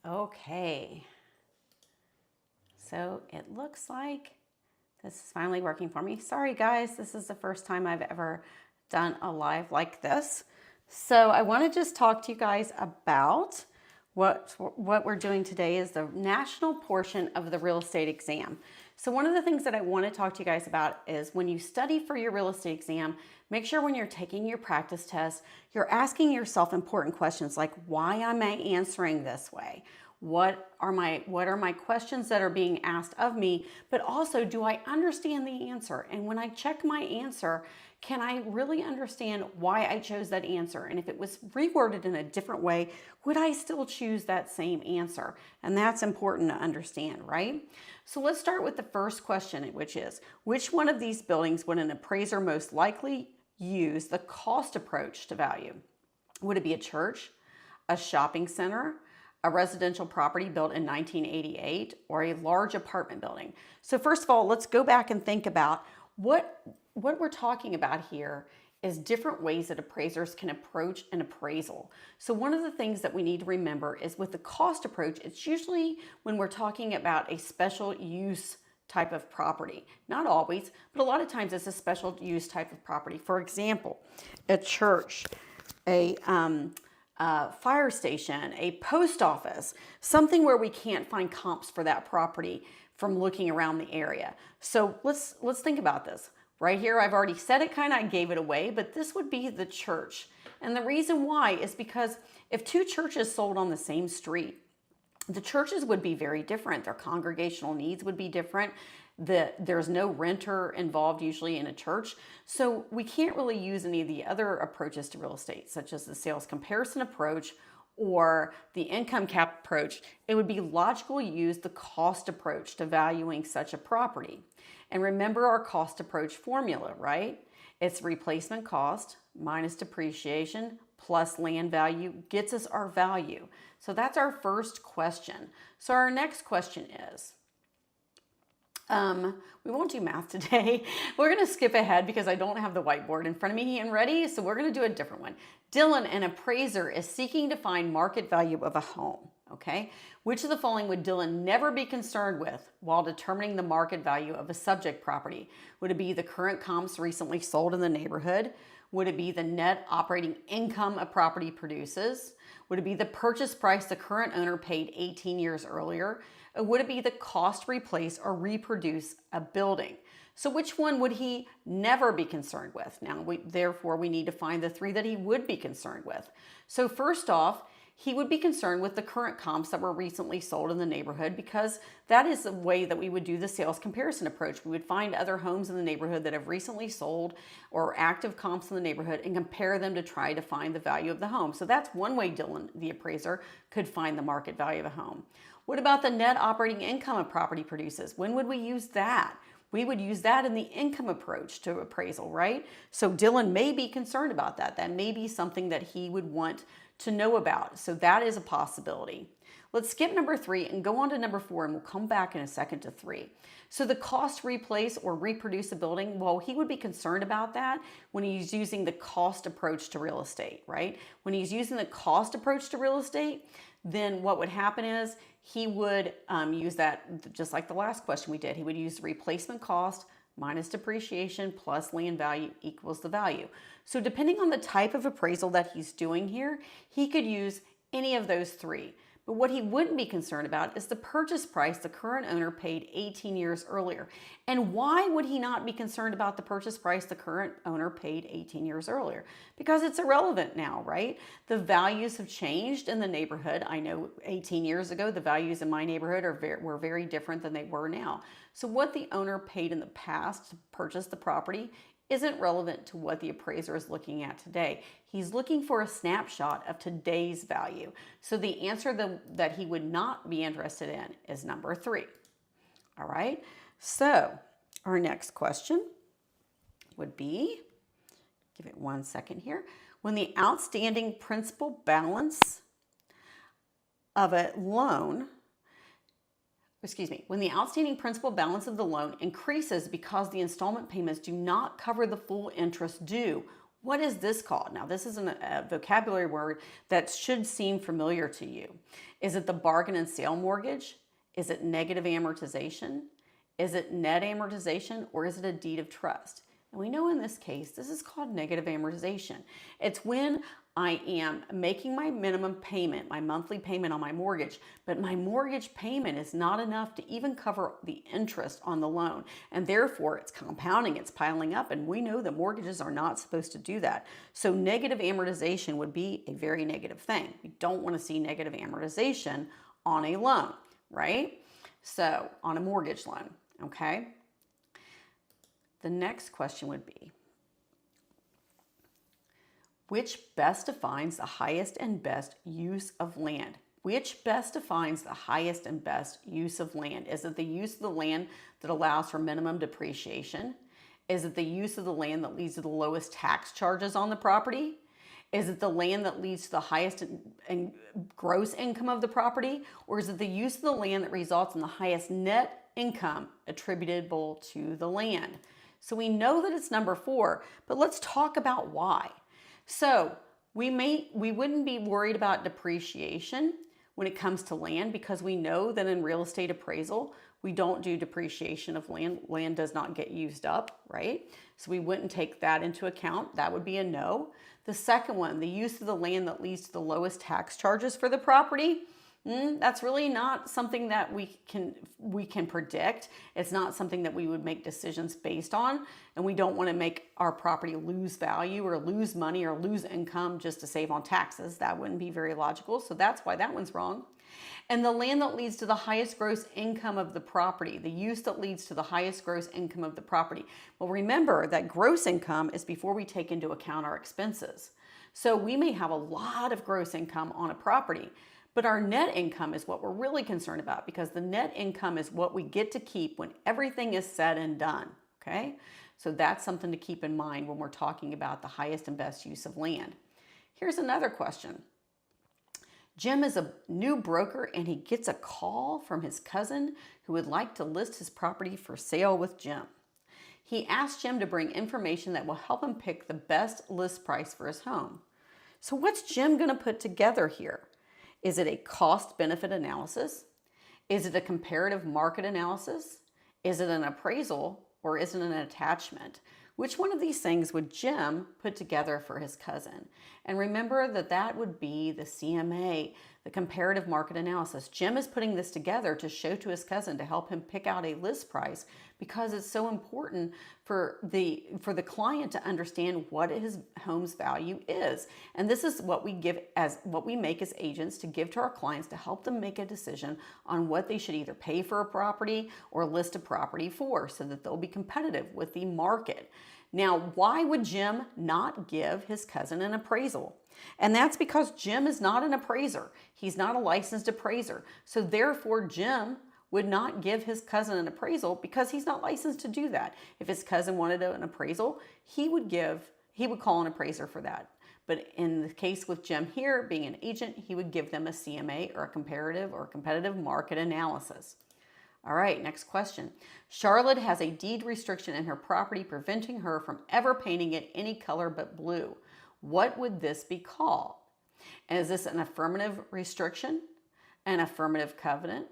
Okay, so it looks like this is finally working for me. Sorry guys, this is the first time I've ever done a live like this. So I want to just talk to you guys about what we're doing today is the national portion of the real estate exam. So one of the things that I want to talk to you guys about is when you study for your real estate exam, make sure when you're taking your practice test, you're asking yourself important questions like, why am I answering this way? What are my questions that are being asked of me? But also, do I understand the answer? And when I check my answer, can I really understand why I chose that answer? And if it was reworded in a different way, would I still choose that same answer? And that's important to understand, right? So let's start with the first question, which is, which one of these buildings would an appraiser most likely use the cost approach to value? Would it be a church, a shopping center, a residential property built in 1988, or a large apartment building? So first of all, let's go back and think about what we're talking about here is different ways that appraisers can approach an appraisal. So one of the things that we need to remember is with the cost approach, it's usually when we're talking about a special use type of property. Not always, but a lot of times it's a special use type of property. For example, a church, a fire station, a post office, something where we can't find comps for that property from looking around the area. So let's think about this. Right here, I've already said it kind of, I gave it away, but this would be the church. And the reason why is because if two churches sold on the same street, the churches would be very different. Their congregational needs would be different. There's no renter involved usually in a church. So we can't really use any of the other approaches to real estate, such as the sales comparison approach or the income cap approach. It would be logical to use the cost approach to valuing such a property. And remember our cost approach formula, right? It's replacement cost minus depreciation plus land value gets us our value. So that's our first question. So our next question is, we won't do math today. We're going to skip ahead because I don't have the whiteboard in front of me and ready. So we're going to do a different one. Dylan, an appraiser, is seeking to find market value of a home. Okay. Which of the following would Dylan never be concerned with while determining the market value of a subject property? Would it be the current comps recently sold in the neighborhood? Would it be the net operating income a property produces? Would it be the purchase price the current owner paid 18 years earlier? Or would it be the cost to replace or reproduce a building? So which one would he never be concerned with? Now, therefore, we need to find the three that he would be concerned with. So first off, he would be concerned with the current comps that were recently sold in the neighborhood because that is the way that we would do the sales comparison approach. We would find other homes in the neighborhood that have recently sold or active comps in the neighborhood and compare them to try to find the value of the home. So that's one way Dylan, the appraiser, could find the market value of a home. What about the net operating income a property produces? When would we use that? We would use that in the income approach to appraisal, right? So Dylan may be concerned about that. That may be something that he would want to know about. So that is a possibility. Let's skip number 3 and go on to number 4, and we'll come back in a second to 3. So the cost to replace or reproduce a building, well, he would be concerned about that when he's using the cost approach to real estate, right? When he's using the cost approach to real estate, then what would happen is he would use that just like the last question we did. He would use the replacement cost minus depreciation plus land value equals the value. So depending on the type of appraisal that he's doing here, he could use any of those three. But what he wouldn't be concerned about is the purchase price the current owner paid 18 years earlier. And why would he not be concerned about the purchase price the current owner paid 18 years earlier? Because it's irrelevant now, right? The values have changed in the neighborhood. I know 18 years ago, the values in my neighborhood were very different than they were now. So what the owner paid in the past to purchase the property isn't relevant to what the appraiser is looking at today. He's looking for a snapshot of today's value. So the answer that he would not be interested in is number 3. All right, so our next question would be, give it 1 second here, when the outstanding principal balance of a loan, when the outstanding principal balance of the loan increases because the installment payments do not cover the full interest due, What is this called? Now, this is a vocabulary word that should seem familiar to you. Is it the bargain and sale mortgage? Is it negative amortization? Is it net amortization, or is it a deed of trust? And we know in this case, this is called negative amortization. It's when I am making my minimum payment, my monthly payment on my mortgage, but my mortgage payment is not enough to even cover the interest on the loan. And therefore, it's compounding, it's piling up, and we know that mortgages are not supposed to do that. So negative amortization would be a very negative thing. We don't want to see negative amortization on a loan, right? So on a mortgage loan, okay? The next question would be, which best defines the highest and best use of land? Which best defines the highest and best use of land? Is it the use of the land that allows for minimum depreciation? Is it the use of the land that leads to the lowest tax charges on the property? Is it the land that leads to the highest and gross income of the property? Or is it the use of the land that results in the highest net income attributable to the land? So we know that it's number 4, but let's talk about why. So we wouldn't be worried about depreciation when it comes to land, because we know that in real estate appraisal, we don't do depreciation of land. Land does not get used up, right? So we wouldn't take that into account. That would be a no. The second one, the use of the land that leads to the lowest tax charges for the property, that's really not something that we can predict. It's not something that we would make decisions based on, and we don't want to make our property lose value or lose money or lose income just to save on taxes. That wouldn't be very logical, so that's why that one's wrong. And the land that leads to the highest gross income of the property, the use that leads to the highest gross income of the property. Well, remember that gross income is before we take into account our expenses. So we may have a lot of gross income on a property, but our net income is what we're really concerned about, because the net income is what we get to keep when everything is said and done, okay? So that's something to keep in mind when we're talking about the highest and best use of land. Here's another question. Jim is a new broker and he gets a call from his cousin who would like to list his property for sale with Jim. He asked Jim to bring information that will help him pick the best list price for his home. So what's Jim going to put together here? Is it a cost-benefit analysis? Is it a comparative market analysis? Is it an appraisal, or is it an attachment? Which one of these things would Jim put together for his cousin? And remember that that would be the CMA, the comparative market analysis. Jim is putting this together to show to his cousin to help him pick out a list price, because it's so important for the client to understand what his home's value is. And this is what we make as agents to give to our clients to help them make a decision on what they should either pay for a property or list a property for, so that they'll be competitive with the market. Now, why would Jim not give his cousin an appraisal? And that's because Jim is not an appraiser. He's not a licensed appraiser. So therefore, Jim would not give his cousin an appraisal, because he's not licensed to do that. If his cousin wanted an appraisal, he would call an appraiser for that. But in the case with Jim here, being an agent, he would give them a CMA, or a comparative or competitive market analysis. All right, next question. Charlotte has a deed restriction in her property preventing her from ever painting it any color but blue. What would this be called? And is this an affirmative restriction, an affirmative covenant,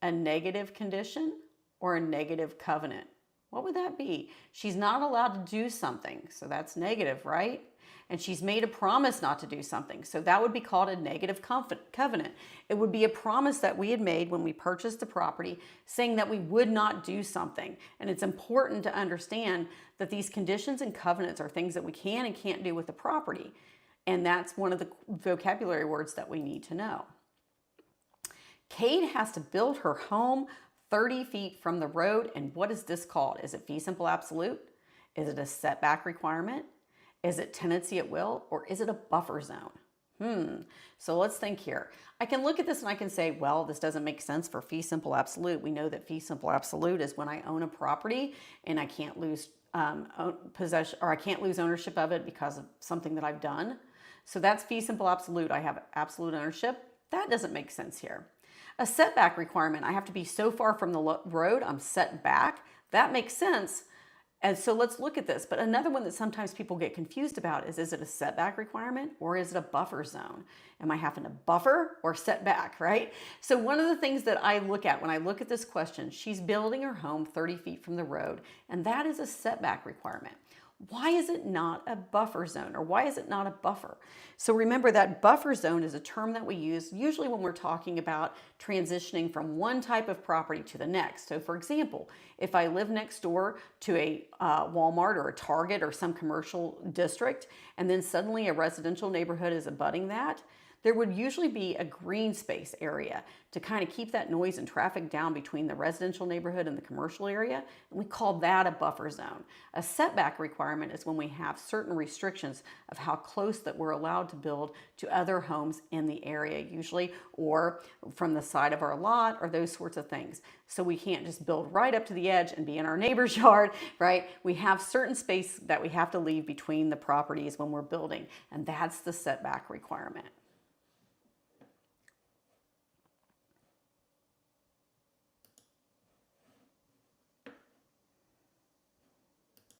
a negative condition, or a negative covenant? What would that be? She's not allowed to do something, so that's negative, right? And she's made a promise not to do something, so that would be called a negative covenant. It would be a promise that we had made when we purchased the property, saying that we would not do something. And it's important to understand that these conditions and covenants are things that we can and can't do with the property. And that's one of the vocabulary words that we need to know. Kate has to build her home 30 feet from the road, and what is this called? Is it fee simple absolute? Is it a setback requirement? Is it tenancy at will, or is it a buffer zone? So let's think here. I can look at this and I can say, well, this doesn't make sense for fee simple absolute. We know that fee simple absolute is when I own a property and I can't lose possession, or I can't lose ownership of it because of something that I've done. So that's fee simple absolute. I have absolute ownership. That doesn't make sense here. A setback requirement, I have to be so far from the road, I'm set back. That makes sense And so let's look at this. But another one that sometimes people get confused about is it a setback requirement or is it a buffer zone? Am I having to buffer or setback, right? So one of the things that I look at when I look at this question, she's building her home 30 feet from the road, and that is a setback requirement. Why is it not a buffer zone, or why is it not a buffer? So remember that buffer zone is a term that we use usually when we're talking about transitioning from one type of property to the next. So for example, if I live next door to a Walmart or a Target or some commercial district, and then suddenly a residential neighborhood is abutting that, there would usually be a green space area to kind of keep that noise and traffic down between the residential neighborhood and the commercial area. And we call that a buffer zone. A setback requirement is when we have certain restrictions of how close that we're allowed to build to other homes in the area, usually, or from the side of our lot, or those sorts of things. So we can't just build right up to the edge and be in our neighbor's yard, right? We have certain space that we have to leave between the properties when we're building, and that's the setback requirement.